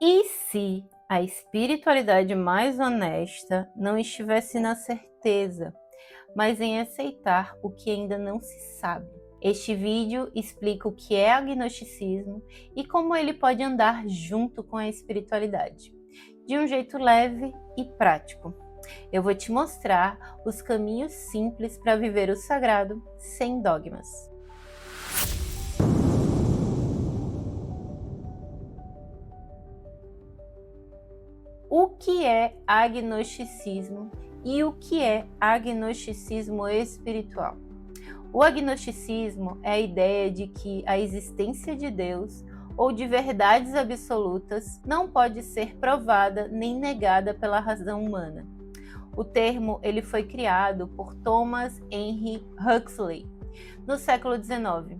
E se a espiritualidade mais honesta não estivesse na certeza, mas em aceitar o que ainda não se sabe? Este vídeo explica o que é agnosticismo e como ele pode andar junto com a espiritualidade, de um jeito leve e prático. Eu vou te mostrar os caminhos simples para viver o sagrado sem dogmas. O que é agnosticismo e o que é agnosticismo espiritual? O agnosticismo é a ideia de que a existência de Deus ou de verdades absolutas não pode ser provada nem negada pela razão humana. O termo ele foi criado por Thomas Henry Huxley no século XIX.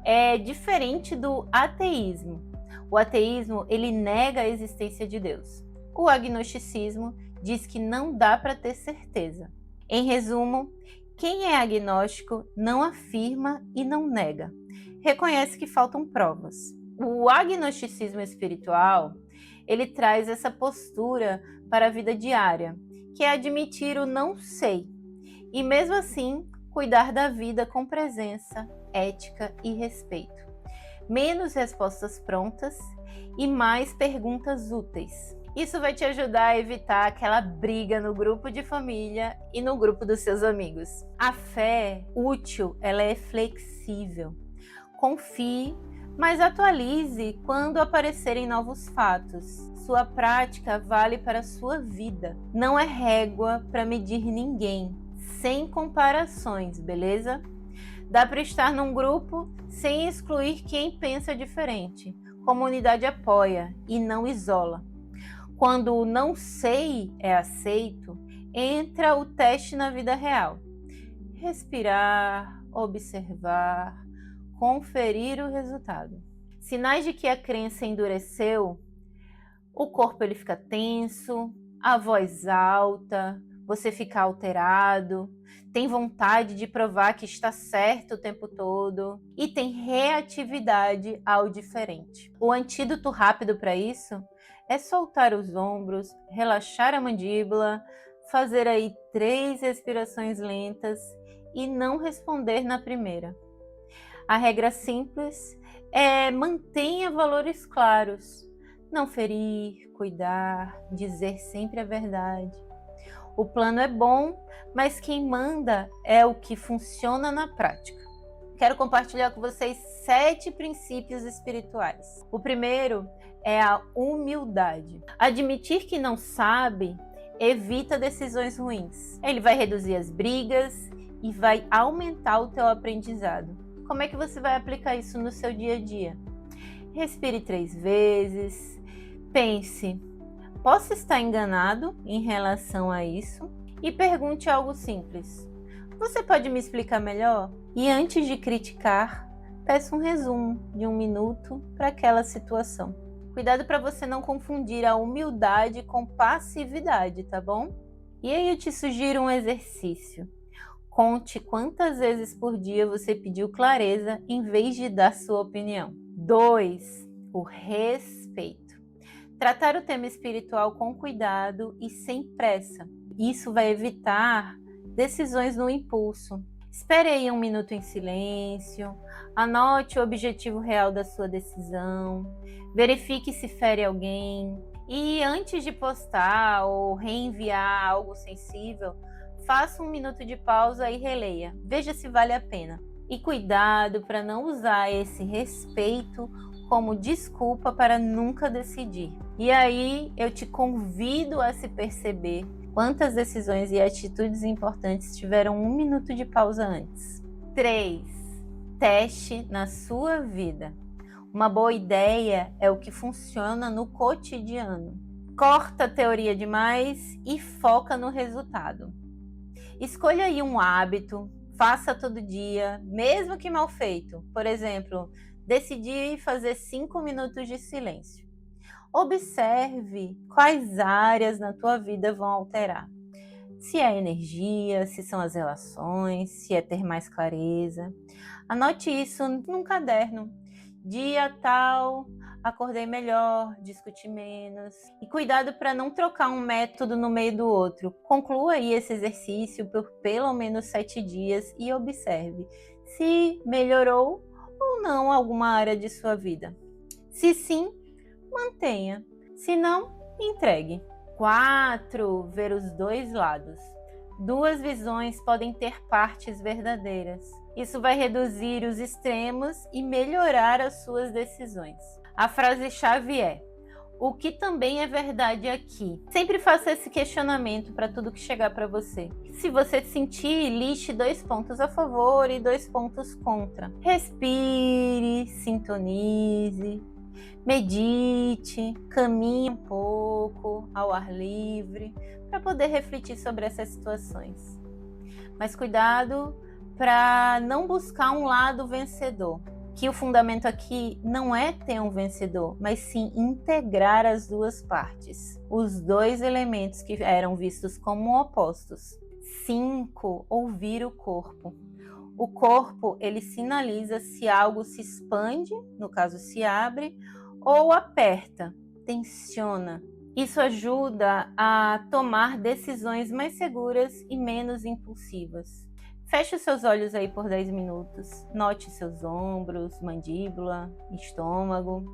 É diferente do ateísmo. O ateísmo ele nega a existência de Deus. O agnosticismo diz que não dá para ter certeza. Em resumo, quem é agnóstico não afirma e não nega. Reconhece que faltam provas. O agnosticismo espiritual, ele traz essa postura para a vida diária, que é admitir o não sei e mesmo assim cuidar da vida com presença, ética e respeito. Menos respostas prontas e mais perguntas úteis. Isso vai te ajudar a evitar aquela briga no grupo de família e no grupo dos seus amigos. A fé útil, ela é flexível. Confie, mas atualize quando aparecerem novos fatos. Sua prática vale para a sua vida. Não é régua para medir ninguém, sem comparações, beleza? Dá para estar num grupo sem excluir quem pensa diferente. Comunidade apoia e não isola. Quando o não sei é aceito, entra o teste na vida real. Respirar, observar, conferir o resultado. Sinais de que a crença endureceu: o corpo ele fica tenso, a voz alta, você fica alterado, tem vontade de provar que está certo o tempo todo e tem reatividade ao diferente. O antídoto rápido para isso é soltar os ombros, relaxar a mandíbula, fazer aí 3 respirações lentas e não responder na primeira. A regra simples é mantenha valores claros. Não ferir, cuidar, dizer sempre a verdade. O plano é bom, mas quem manda é o que funciona na prática. Quero compartilhar com vocês 7 princípios espirituais. O primeiro é a humildade. Admitir que não sabe evita decisões ruins. Ele vai reduzir as brigas e vai aumentar o teu aprendizado. Como é que você vai aplicar isso no seu dia a dia? Respire 3 vezes. Pense, posso estar enganado em relação a isso? E pergunte algo simples. Você pode me explicar melhor? E antes de criticar, peça um resumo de 1 minuto para aquela situação. Cuidado para você não confundir a humildade com passividade, tá bom? E aí eu te sugiro um exercício. Conte quantas vezes por dia você pediu clareza em vez de dar sua opinião. 2. O respeito. Tratar o tema espiritual com cuidado e sem pressa. Isso vai evitar decisões no impulso. Espere aí 1 minuto em silêncio, anote o objetivo real da sua decisão, verifique se fere alguém e antes de postar ou reenviar algo sensível, faça 1 minuto de pausa e releia. Veja se vale a pena. E cuidado para não usar esse respeito como desculpa para nunca decidir. E aí eu te convido a se perceber quantas decisões e atitudes importantes tiveram 1 minuto de pausa antes. 3. Teste na sua vida. Uma boa ideia é o que funciona no cotidiano. Corta a teoria demais e foca no resultado. Escolha aí um hábito, faça todo dia, mesmo que mal feito. Por exemplo, decidir fazer 5 minutos de silêncio. Observe quais áreas na tua vida vão alterar. Se é a energia, se são as relações, se é ter mais clareza. Anote isso num caderno. Dia tal, acordei melhor, discuti menos. E cuidado para não trocar um método no meio do outro. Conclua aí esse exercício por pelo menos 7 dias e observe se melhorou ou não alguma área de sua vida. Se sim, mantenha. Se não, entregue. 4. Ver os dois lados. Duas visões podem ter partes verdadeiras. Isso vai reduzir os extremos e melhorar as suas decisões. A frase-chave é: o que também é verdade aqui? Sempre faça esse questionamento para tudo que chegar para você. Se você sentir, liste 2 pontos a favor e 2 pontos contra. Respire, sintonize, medite, caminhe um pouco ao ar livre para poder refletir sobre essas situações. Mas cuidado para não buscar um lado vencedor. Que o fundamento aqui não é ter um vencedor, mas sim integrar as duas partes, os dois elementos que eram vistos como opostos. 5. Ouvir o corpo. O corpo, ele sinaliza se algo se expande, no caso se abre, ou aperta, tensiona. Isso ajuda a tomar decisões mais seguras e menos impulsivas. Feche os seus olhos aí por 10 minutos. Note seus ombros, mandíbula, estômago.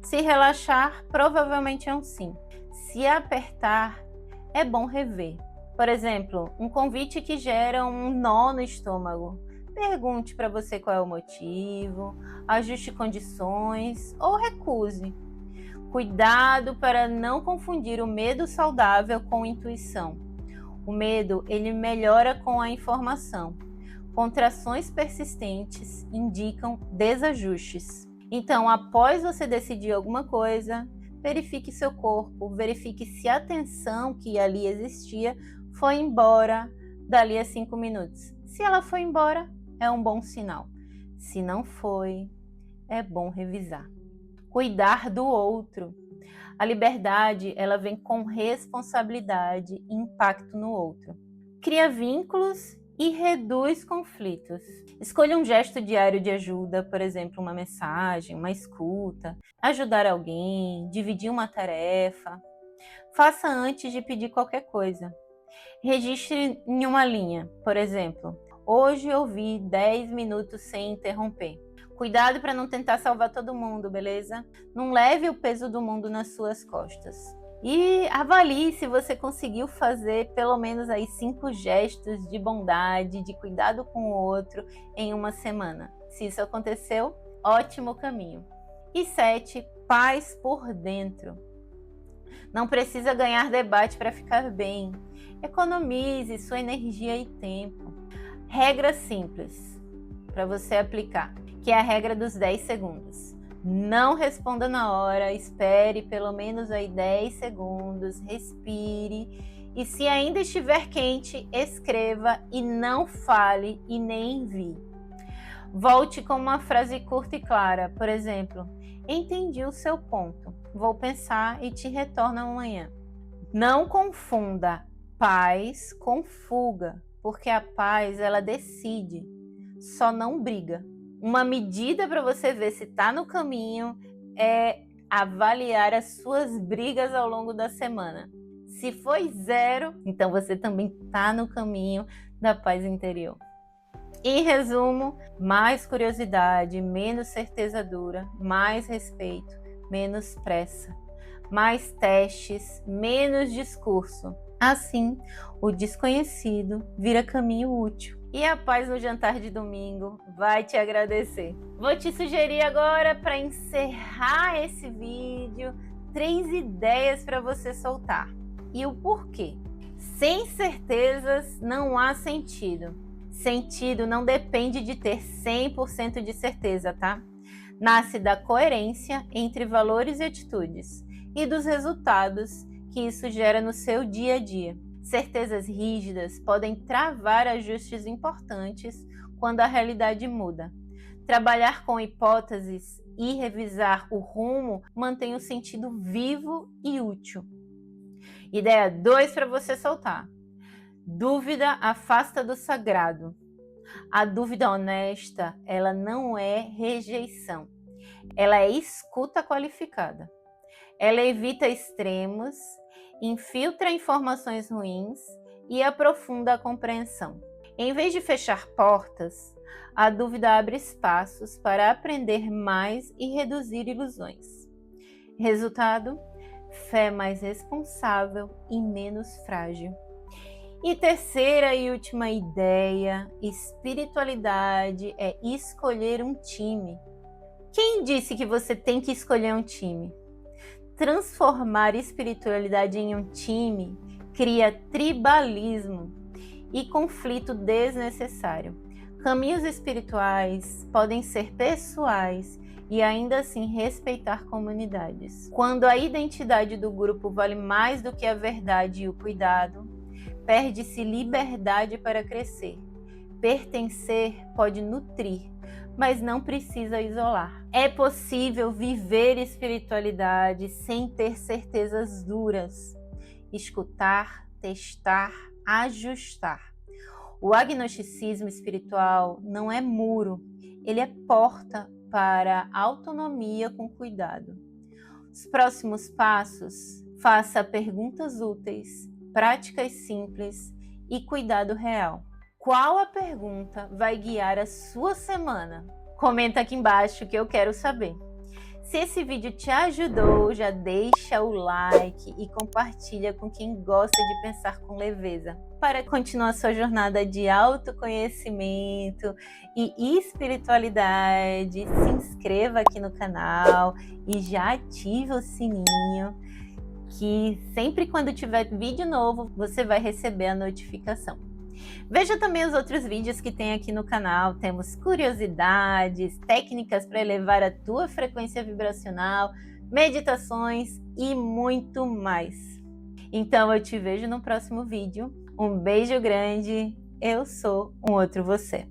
Se relaxar, provavelmente é um sim. Se apertar, é bom rever. Por exemplo, um convite que gera um nó no estômago. Pergunte para você qual é o motivo, ajuste condições ou recuse. Cuidado para não confundir o medo saudável com intuição. O medo, ele melhora com a informação. Contrações persistentes indicam desajustes. Então, após você decidir alguma coisa, verifique seu corpo, verifique se a tensão que ali existia foi embora dali a 5 minutos. Se ela foi embora, é um bom sinal. Se não foi, é bom revisar. Cuidar do outro. A liberdade, ela vem com responsabilidade e impacto no outro. Cria vínculos e reduz conflitos. Escolha um gesto diário de ajuda, por exemplo, uma mensagem, uma escuta, ajudar alguém, dividir uma tarefa. Faça antes de pedir qualquer coisa. Registre em uma linha, por exemplo, hoje eu ouvi 10 minutos sem interromper. Cuidado para não tentar salvar todo mundo, beleza? Não leve o peso do mundo nas suas costas. E avalie se você conseguiu fazer pelo menos aí 5 gestos de bondade, de cuidado com o outro em uma semana. Se isso aconteceu, ótimo caminho. E 7, paz por dentro. Não precisa ganhar debate para ficar bem. Economize sua energia e tempo. Regra simples para você aplicar, que é a regra dos 10 segundos. Não responda na hora, espere pelo menos aí 10 segundos, respire e se ainda estiver quente, escreva e não fale e nem envie. Volte com uma frase curta e clara, por exemplo, entendi o seu ponto, vou pensar e te retorno amanhã. Não confunda paz com fuga, porque a paz ela decide, só não briga. Uma medida para você ver se está no caminho é avaliar as suas brigas ao longo da semana. Se foi 0, então você também está no caminho da paz interior. Em resumo, mais curiosidade, menos certeza dura, mais respeito, menos pressa, mais testes, menos discurso. Assim, o desconhecido vira caminho útil. E a paz no jantar de domingo vai te agradecer. Vou te sugerir agora, para encerrar esse vídeo, 3 ideias para você soltar. E o porquê? Sem certezas não há sentido. Sentido não depende de ter 100% de certeza, tá? Nasce da coerência entre valores e atitudes e dos resultados que isso gera no seu dia a dia. Certezas rígidas podem travar ajustes importantes quando a realidade muda. Trabalhar com hipóteses e revisar o rumo mantém o sentido vivo e útil. Ideia 2 para você soltar. Dúvida afasta do sagrado. A dúvida honesta, ela não é rejeição. Ela é escuta qualificada. Ela evita extremos, infiltra informações ruins e aprofunda a compreensão. Em vez de fechar portas, a dúvida abre espaços para aprender mais e reduzir ilusões. Resultado: fé mais responsável e menos frágil. E terceira e última ideia: espiritualidade é escolher um time. Quem disse que você tem que escolher um time? Transformar espiritualidade em um time cria tribalismo e conflito desnecessário. Caminhos espirituais podem ser pessoais e ainda assim respeitar comunidades. Quando a identidade do grupo vale mais do que a verdade e o cuidado, perde-se liberdade para crescer. Pertencer pode nutrir, mas não precisa isolar. É possível viver espiritualidade sem ter certezas duras. Escutar, testar, ajustar. O agnosticismo espiritual não é muro, ele é porta para autonomia com cuidado. Os próximos passos: faça perguntas úteis, práticas simples e cuidado real. Qual a pergunta vai guiar a sua semana? Comenta aqui embaixo que eu quero saber. Se esse vídeo te ajudou, já deixa o like e compartilha com quem gosta de pensar com leveza. Para continuar sua jornada de autoconhecimento e espiritualidade, se inscreva aqui no canal e já ativa o sininho, que sempre quando tiver vídeo novo, você vai receber a notificação. Veja também os outros vídeos que tem aqui no canal. Temos curiosidades, técnicas para elevar a tua frequência vibracional, meditações e muito mais. Então eu te vejo no próximo vídeo. Um beijo grande. Eu sou um outro você.